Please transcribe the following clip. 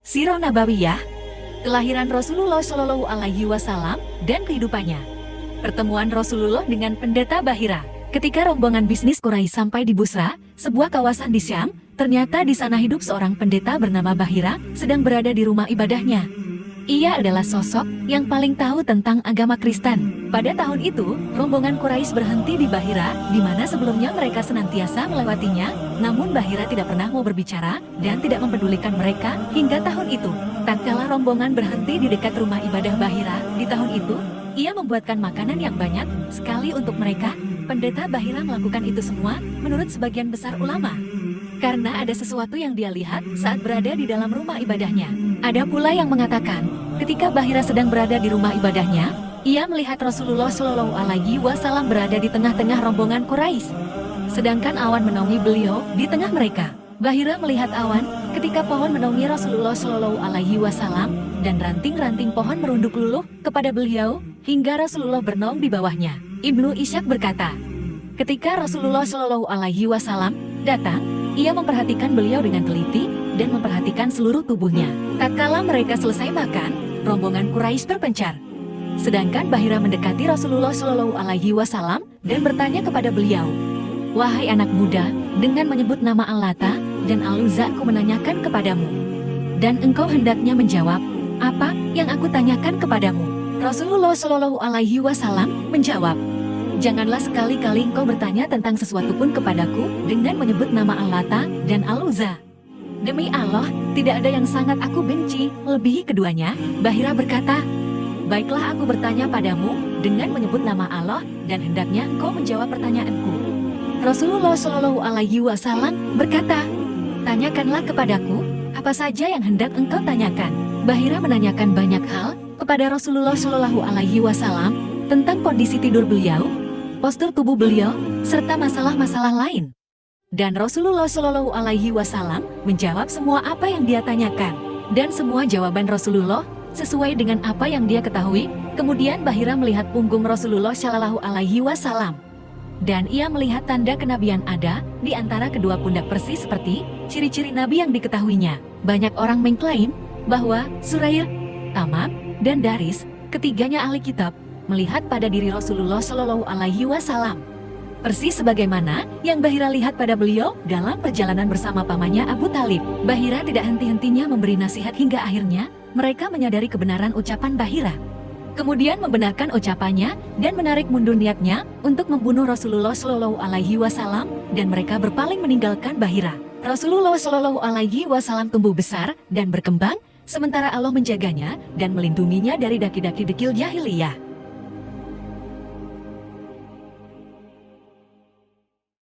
Sirah Nabawiyah, kelahiran Rasulullah Shallallahu Alaihi Wasallam dan kehidupannya. Pertemuan Rasulullah dengan pendeta Bahira. Ketika rombongan bisnis Quraisy sampai di Busra, sebuah kawasan di Syam, ternyata di sana hidup seorang pendeta bernama Bahira, sedang berada di rumah ibadahnya. Ia adalah sosok yang paling tahu tentang agama Kristen. Pada tahun itu, rombongan Quraisy berhenti di Bahira, di mana sebelumnya mereka senantiasa melewatinya, namun Bahira tidak pernah mau berbicara dan tidak mempedulikan mereka hingga tahun itu. Tatkala rombongan berhenti di dekat rumah ibadah Bahira, di tahun itu, ia membuatkan makanan yang banyak sekali untuk mereka. Pendeta Bahira melakukan itu semua menurut sebagian besar ulama, karena ada sesuatu yang dia lihat saat berada di dalam rumah ibadahnya. Ada pula yang mengatakan, ketika Bahira sedang berada di rumah ibadahnya, ia melihat Rasulullah Shallallahu Alaihi Wasallam berada di tengah-tengah rombongan Quraisy, sedangkan awan menaungi beliau di tengah mereka. Bahira melihat awan ketika pohon menaungi Rasulullah Shallallahu Alaihi Wasallam dan ranting-ranting pohon merunduk luluh kepada beliau hingga Rasulullah bernaung di bawahnya. Ibnu Ishaq berkata, ketika Rasulullah Shallallahu Alaihi Wasallam datang, ia memperhatikan beliau dengan teliti dan memperhatikan seluruh tubuhnya. Tatkala mereka selesai makan, rombongan Quraisy berpencar. Sedangkan Bahira mendekati Rasulullah Shallallahu Alaihi Wasallam dan bertanya kepada beliau, "Wahai anak muda, dengan menyebut nama Al-Lata dan Al-Uzza aku menanyakan kepadamu, dan engkau hendaknya menjawab apa yang aku tanyakan kepadamu." Rasulullah Shallallahu Alaihi Wasallam menjawab, "Janganlah sekali-kali engkau bertanya tentang sesuatu pun kepadaku dengan menyebut nama Al-Lata dan Al-Uzza. Demi Allah, tidak ada yang sangat aku benci melebihi keduanya." Bahira berkata, "Baiklah, aku bertanya padamu dengan menyebut nama Allah dan hendaknya engkau menjawab pertanyaanku." Rasulullah Shallallahu Alaihi Wasallam berkata, "Tanyakanlah kepadaku apa saja yang hendak engkau tanyakan." Bahira menanyakan banyak hal kepada Rasulullah Shallallahu Alaihi Wasallam tentang kondisi tidur beliau, postur tubuh beliau, serta masalah-masalah lain. Dan Rasulullah Shallallahu Alaihi Wasallam menjawab semua apa yang dia tanyakan. Dan semua jawaban Rasulullah sesuai dengan apa yang dia ketahui. Kemudian Bahira melihat punggung Rasulullah Shallallahu Alaihi Wasallam. Dan ia melihat tanda kenabian ada di antara kedua pundak persis seperti ciri-ciri Nabi yang diketahuinya. Banyak orang mengklaim bahwa Surair, Tamam, dan Daris, ketiganya ahli kitab, melihat pada diri Rasulullah Shallallahu Alaihi Wasallam persis sebagaimana yang Bahira lihat pada beliau dalam perjalanan bersama pamannya Abu Talib. Bahira tidak henti-hentinya memberi nasihat hingga akhirnya mereka menyadari kebenaran ucapan Bahira. Kemudian membenarkan ucapannya dan menarik mundur niatnya untuk membunuh Rasulullah Shallallahu Alaihi Wasallam dan mereka berpaling meninggalkan Bahira. Rasulullah Shallallahu Alaihi Wasallam tumbuh besar dan berkembang sementara Allah menjaganya dan melindunginya dari daki-daki dekil jahiliyah.